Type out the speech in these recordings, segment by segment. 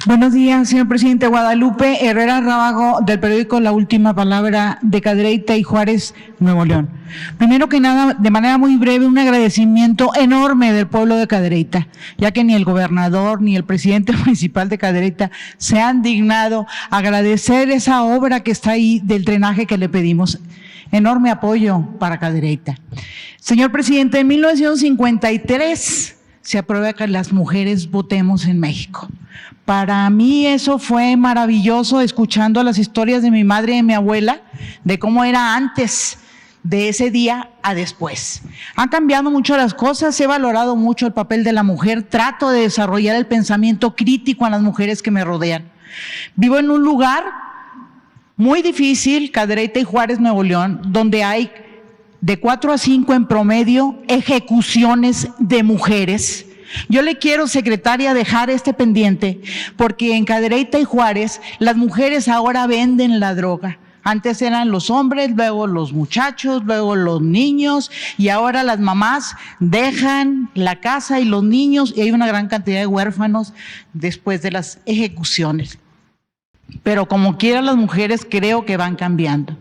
Buenos días, señor presidente. Guadalupe Herrera Rábago, del periódico La Última Palabra, de Cadereyta y Juárez, Nuevo León. Primero que nada, de manera muy breve, un agradecimiento enorme del pueblo de Cadereyta, ya que ni el gobernador ni el presidente municipal de Cadereyta se han dignado a agradecer esa obra que está ahí del drenaje que le pedimos. Enorme apoyo para Cadereyta. Señor presidente, en 1953 se aprueba que las mujeres votemos en México. Para mí eso fue maravilloso, escuchando las historias de mi madre y de mi abuela, de cómo era antes de ese día a después. Han cambiado mucho las cosas, he valorado mucho el papel de la mujer, trato de desarrollar el pensamiento crítico en las mujeres que me rodean. Vivo en un lugar muy difícil, Cadereyta y Juárez, Nuevo León, donde hay de 4 a 5 en promedio ejecuciones de mujeres. Yo le quiero, secretaria, dejar este pendiente, porque en Cadereyta y Juárez las mujeres ahora venden la droga. Antes eran los hombres, luego los muchachos, luego los niños, y ahora las mamás dejan la casa y los niños, y hay una gran cantidad de huérfanos después de las ejecuciones. Pero como quiera, las mujeres creo que van cambiando.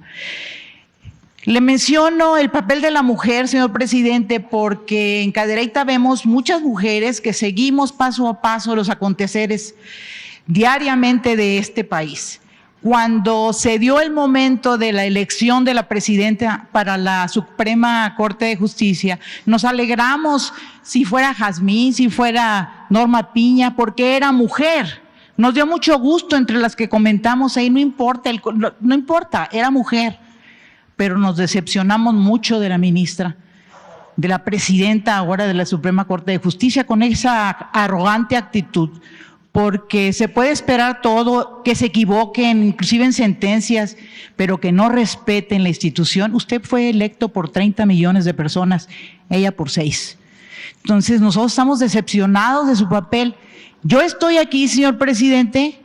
Le menciono el papel de la mujer, señor presidente, porque en Cadereyta vemos muchas mujeres que seguimos paso a paso los aconteceres diariamente de este país. Cuando se dio el momento de la elección de la presidenta para la Suprema Corte de Justicia, nos alegramos si fuera Jazmín, si fuera Norma Piña, porque era mujer. Nos dio mucho gusto entre las que comentamos ahí, no importa, era mujer. Pero nos decepcionamos mucho de la ministra, de la presidenta ahora de la Suprema Corte de Justicia, con esa arrogante actitud, porque se puede esperar todo, que se equivoquen, inclusive en sentencias, pero que no respeten la institución. Usted fue electo por 30 millones de personas, ella por 6. Entonces nosotros estamos decepcionados de su papel. Yo estoy aquí, señor presidente,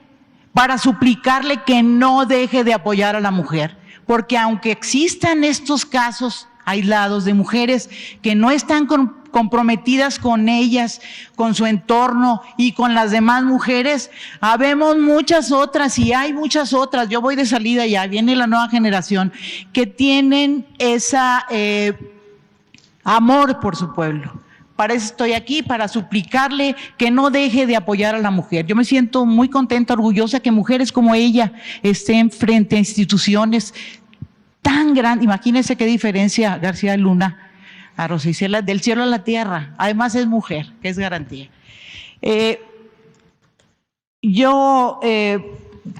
para suplicarle que no deje de apoyar a la mujer, porque aunque existan estos casos aislados de mujeres que no están comprometidas con ellas, con su entorno y con las demás mujeres, habemos muchas otras y hay muchas otras. Yo voy de salida ya, viene la nueva generación que tienen esa amor por su pueblo. Para eso estoy aquí, para suplicarle que no deje de apoyar a la mujer. Yo me siento muy contenta, orgullosa que mujeres como ella estén frente a instituciones tan grandes. Imagínense qué diferencia García Luna a Rosa Isela, del cielo a la tierra. Además es mujer, que es garantía.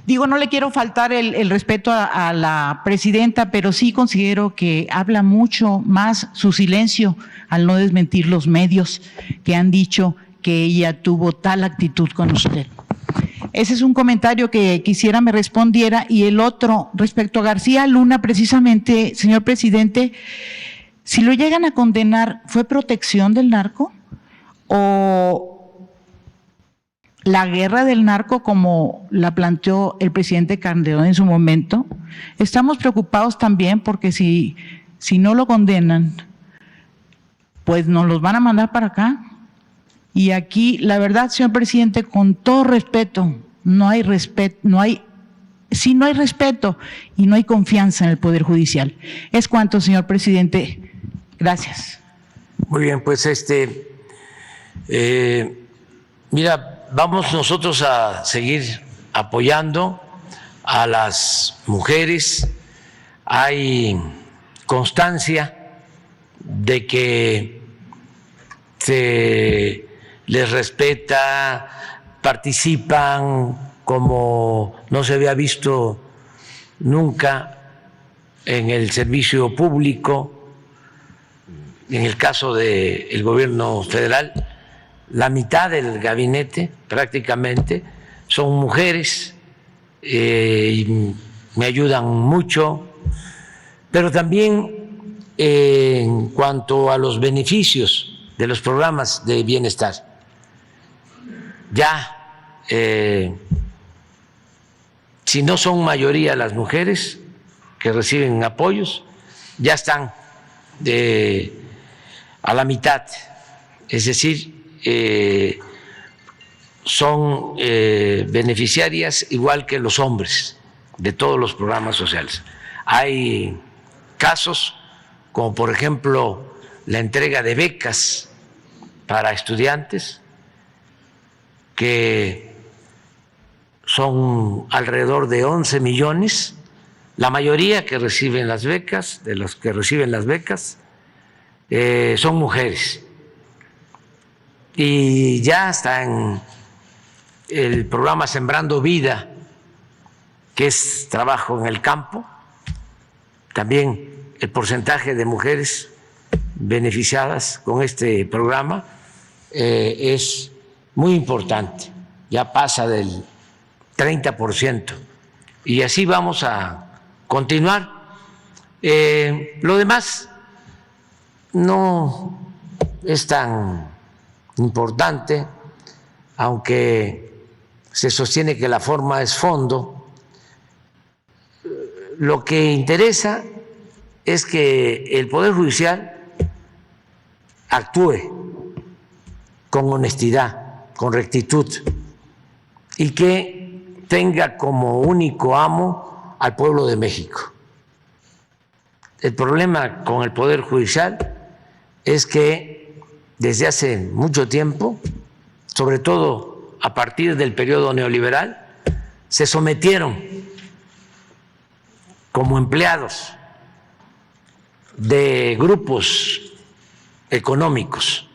Digo, no le quiero faltar el respeto a la presidenta, pero sí considero que habla mucho más su silencio al no desmentir los medios que han dicho que ella tuvo tal actitud con usted. Ese es un comentario que quisiera me respondiera. Y el otro, respecto a García Luna, precisamente, señor presidente, si lo llegan a condenar, ¿fue protección del narco o la guerra del narco como la planteó el presidente Calderón en su momento? Estamos preocupados también porque si no lo condenan, pues nos los van a mandar para acá. Y aquí, la verdad, señor presidente, con todo respeto, no hay respeto y no hay confianza en el Poder Judicial. Es cuanto, señor presidente. Gracias. Muy bien, pues mira, vamos nosotros a seguir apoyando a las mujeres. Hay constancia de que se les respeta, participan como no se había visto nunca en el servicio público. En el caso del gobierno federal, la mitad del gabinete prácticamente son mujeres y me ayudan mucho, pero también en cuanto a los beneficios de los programas de bienestar. Ya, si no son mayoría las mujeres que reciben apoyos, ya están a la mitad, es decir, son beneficiarias igual que los hombres de todos los programas sociales. Hay casos como por ejemplo la entrega de becas para estudiantes, que son alrededor de 11 millones, la mayoría que reciben las becas, de los que reciben las becas, son mujeres. Y ya está en el programa Sembrando Vida, que es trabajo en el campo, también el porcentaje de mujeres beneficiadas con este programa es muy importante, ya pasa del 30%, y así vamos a continuar. Lo demás no es tan importante, aunque se sostiene que la forma es fondo. Lo que interesa es que el Poder Judicial actúe con honestidad, con rectitud, y que tenga como único amo al pueblo de México. El problema con el Poder Judicial es que desde hace mucho tiempo, sobre todo a partir del periodo neoliberal, se sometieron como empleados de grupos económicos,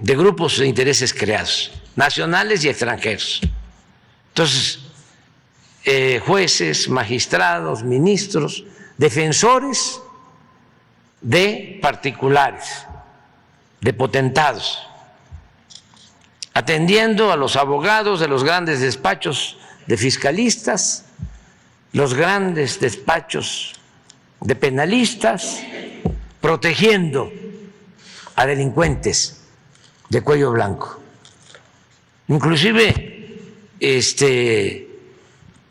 de grupos de intereses creados, nacionales y extranjeros. Entonces, jueces, magistrados, ministros, defensores de particulares, de potentados, atendiendo a los abogados de los grandes despachos de fiscalistas, los grandes despachos de penalistas, protegiendo a delincuentes de cuello blanco, inclusive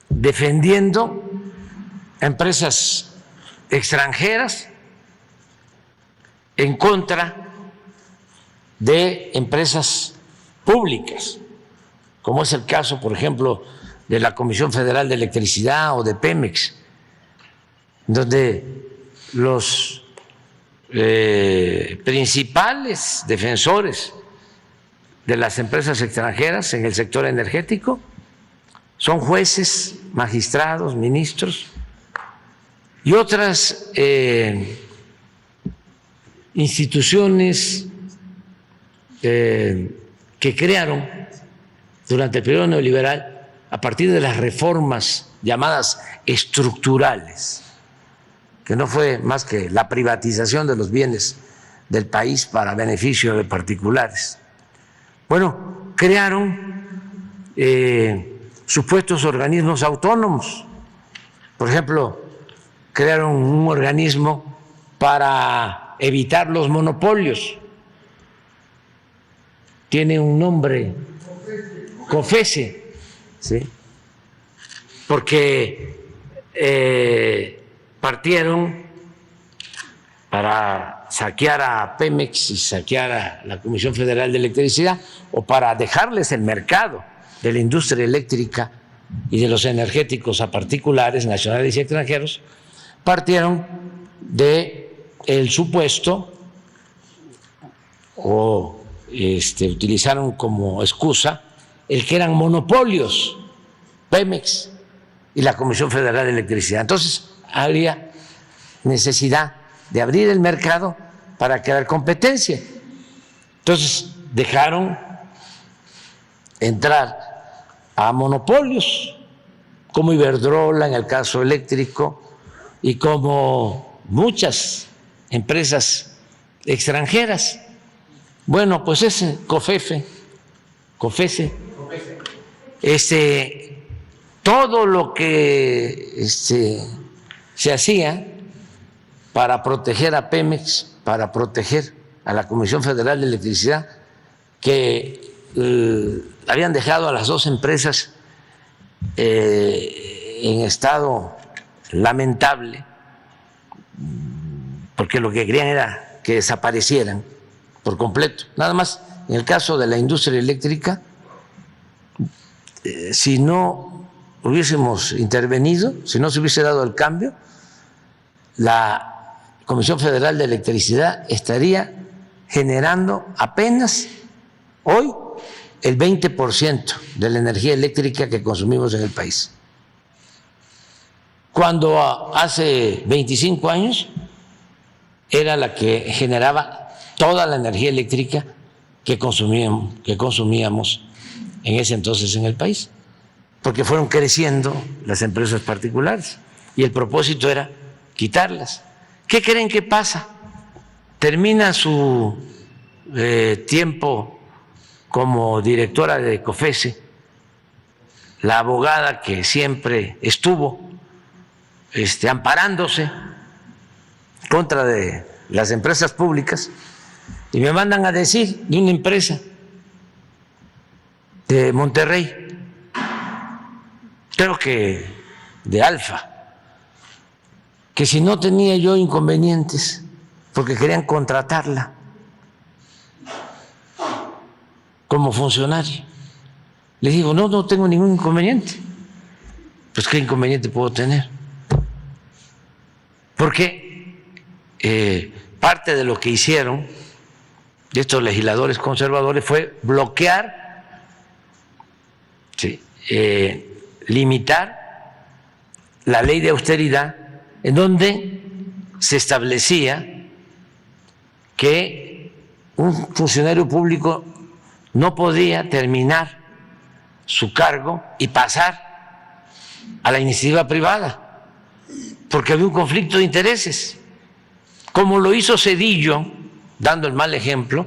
defendiendo a empresas extranjeras en contra de empresas públicas, como es el caso, por ejemplo, de la Comisión Federal de Electricidad o de Pemex, donde los principales defensores de las empresas extranjeras en el sector energético son jueces, magistrados, ministros y otras instituciones que crearon durante el periodo neoliberal a partir de las reformas llamadas estructurales, que no fue más que la privatización de los bienes del país para beneficio de particulares. Bueno, crearon supuestos organismos autónomos. Por ejemplo, crearon un organismo para evitar los monopolios. Tiene un nombre, COFECE, ¿sí? Porque partieron para saquear a Pemex y saquear a la Comisión Federal de Electricidad, o para dejarles el mercado de la industria eléctrica y de los energéticos a particulares nacionales y extranjeros. Partieron del supuesto o utilizaron como excusa el que eran monopolios Pemex y la Comisión Federal de Electricidad. Entonces había necesidad de abrir el mercado para crear competencia. Entonces dejaron entrar a monopolios como Iberdrola en el caso eléctrico y como muchas empresas extranjeras. Bueno, pues ese COFECE, todo lo que se hacía para proteger a Pemex, para proteger a la Comisión Federal de Electricidad, que habían dejado a las dos empresas en estado lamentable, porque lo que querían era que desaparecieran por completo. Nada más, en el caso de la industria eléctrica, si no hubiésemos intervenido, si no se hubiese dado el cambio, la Comisión Federal de Electricidad estaría generando apenas hoy el 20% de la energía eléctrica que consumimos en el país. Cuando hace 25 años era la que generaba toda la energía eléctrica que consumíamos en ese entonces en el país, porque fueron creciendo las empresas particulares y el propósito era quitarlas. ¿Qué creen que pasa? Termina su tiempo como directora de COFECE, la abogada que siempre estuvo amparándose contra de las empresas públicas, y me mandan a decir de una empresa de Monterrey, creo que de Alfa, que si no tenía yo inconvenientes porque querían contratarla como funcionaria. Les digo, no tengo ningún inconveniente. Pues ¿qué inconveniente puedo tener? Porque parte de lo que hicieron estos legisladores conservadores fue bloquear, limitar la ley de austeridad, en donde se establecía que un funcionario público no podía terminar su cargo y pasar a la iniciativa privada, porque había un conflicto de intereses, como lo hizo Zedillo, dando el mal ejemplo,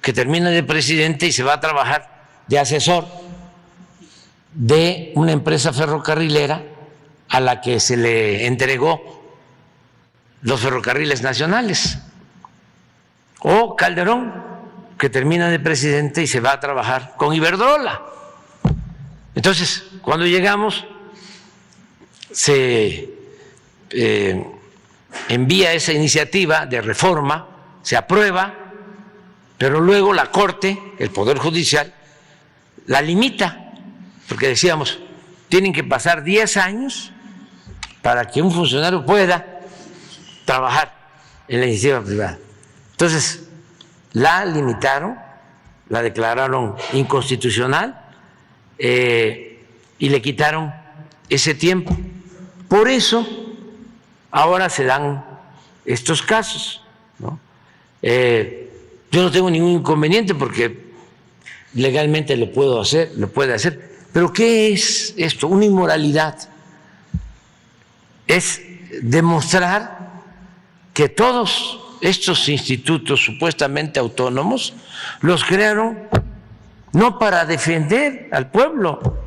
que termina de presidente y se va a trabajar de asesor de una empresa ferrocarrilera a la que se le entregó los ferrocarriles nacionales. O Calderón, que termina de presidente y se va a trabajar con Iberdrola. Entonces, cuando llegamos, se envía esa iniciativa de reforma, se aprueba, pero luego la Corte, el Poder Judicial, la limita, porque decíamos, tienen que pasar 10 años para que un funcionario pueda trabajar en la iniciativa privada. Entonces, la limitaron, la declararon inconstitucional y le quitaron ese tiempo. Por eso, ahora se dan estos casos, ¿no? Yo no tengo ningún inconveniente porque legalmente lo puede hacer. Pero ¿qué es esto? Una inmoralidad. Es demostrar que todos estos institutos supuestamente autónomos los crearon no para defender al pueblo,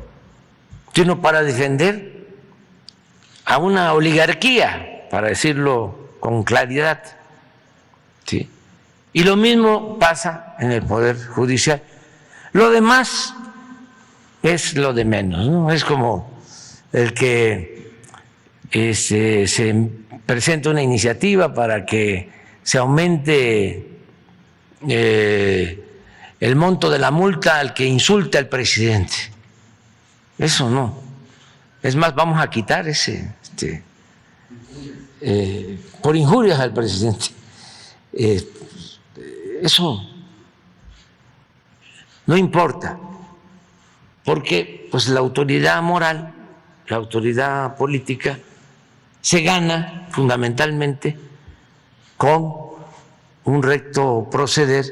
sino para defender a una oligarquía, para decirlo con claridad. ¿Sí? Y lo mismo pasa en el Poder Judicial. Lo demás es lo de menos, ¿no? Es como el que se presenta una iniciativa para que se aumente el monto de la multa al que insulte al presidente. Eso no. Es más, vamos a quitar ese por injurias al presidente. Eso no importa, porque pues la autoridad moral, la autoridad política se gana fundamentalmente con un recto proceder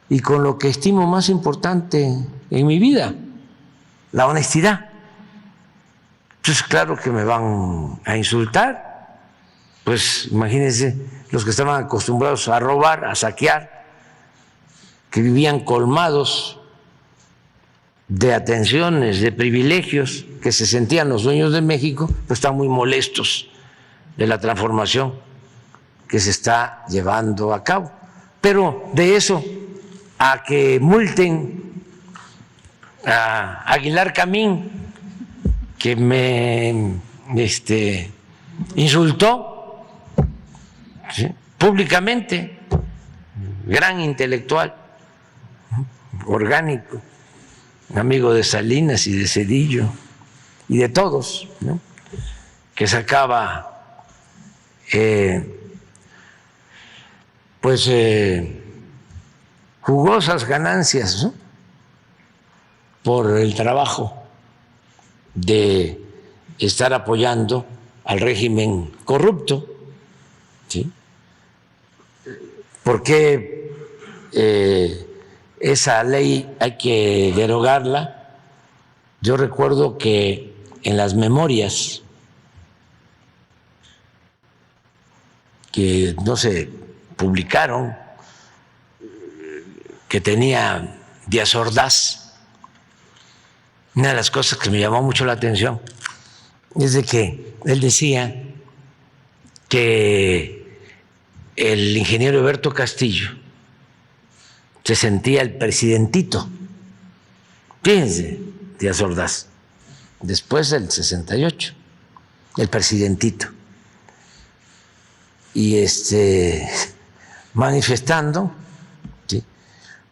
y con lo que estimo más importante en mi vida, la honestidad. Entonces, claro que me van a insultar, pues imagínense los que estaban acostumbrados a robar, a saquear, que vivían colmados de atenciones, de privilegios, que se sentían los dueños de México, pues están muy molestos de la transformación que se está llevando a cabo. Pero de eso a que multen a Aguilar Camín, que me insultó, ¿sí?, públicamente, gran intelectual, orgánico, amigo de Salinas y de Zedillo y de todos, ¿no? Que sacaba jugosas ganancias, ¿no? Por el trabajo de estar apoyando al régimen corrupto, ¿sí? ¿Por qué esa ley hay que derogarla? Yo recuerdo que en las memorias que no se publicaron, que tenía Díaz Ordaz, una de las cosas que me llamó mucho la atención es de que él decía que el ingeniero Eberto Castillo se sentía el presidentito. Fíjense, Díaz Ordaz, después del 68, el presidentito. Y manifestando, ¿sí?,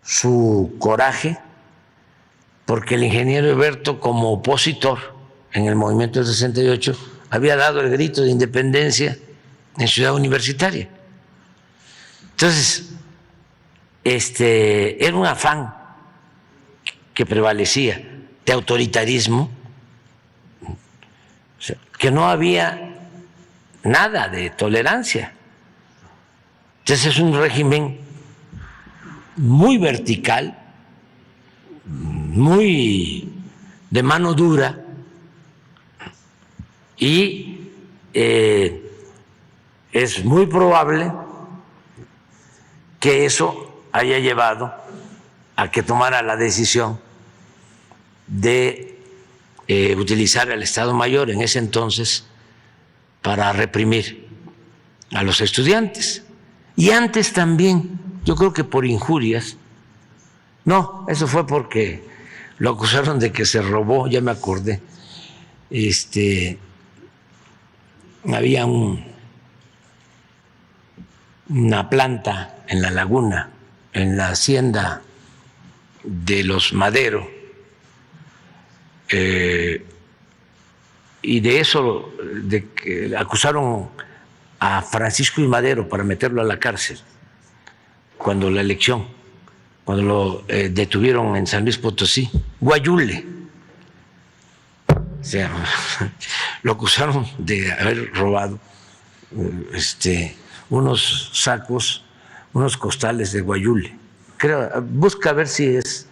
su coraje, porque el ingeniero Eberto, como opositor en el movimiento del 68, había dado el grito de independencia en Ciudad Universitaria. Entonces, era un afán que prevalecía de autoritarismo, o sea, que no había nada de tolerancia. Entonces es un régimen muy vertical, muy de mano dura, y es muy probable que eso haya llevado a que tomara la decisión de utilizar al Estado Mayor en ese entonces para reprimir a los estudiantes. Y antes también, yo creo que por injurias, no, eso fue porque lo acusaron de que se robó, ya me acordé, había una planta en la laguna, en la hacienda de los Madero, y de eso, de que acusaron a Francisco I. Madero para meterlo a la cárcel cuando la elección, cuando lo detuvieron en San Luis Potosí, Guayule. O sea, lo acusaron de haber robado unos sacos, unos costales de guayule. Creo, busca ver si es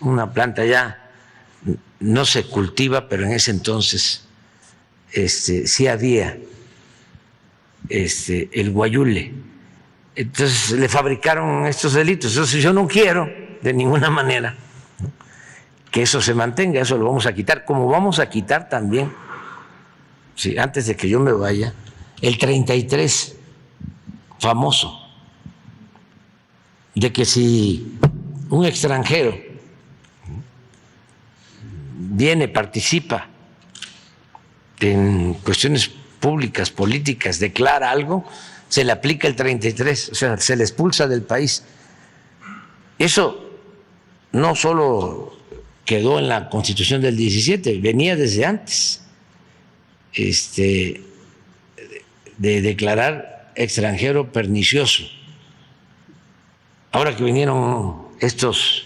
una planta, ya no se cultiva, pero en ese entonces sí había el guayule. Entonces le fabricaron estos delitos. Entonces yo no quiero de ninguna manera, ¿no?, que eso se mantenga, eso lo vamos a quitar, como vamos a quitar también, sí, antes de que yo me vaya, el 33 famoso, de que si un extranjero viene, participa en cuestiones públicas, políticas, declara algo, se le aplica el 33, o sea, se le expulsa del país. Eso no solo quedó en la Constitución del 17, venía desde antes, de declarar extranjero pernicioso. Ahora que vinieron estos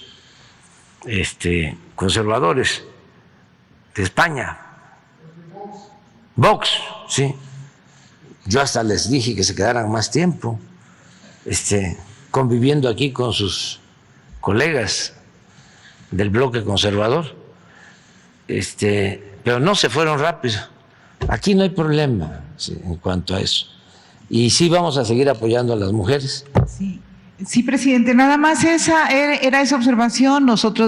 conservadores de España, Vox, sí, yo hasta les dije que se quedaran más tiempo conviviendo aquí con sus colegas del bloque conservador, pero no se fueron rápido. Aquí no hay problema, sí, en cuanto a eso. Y sí vamos a seguir apoyando a las mujeres. Sí, sí, presidente, nada más era esa observación. Nosotros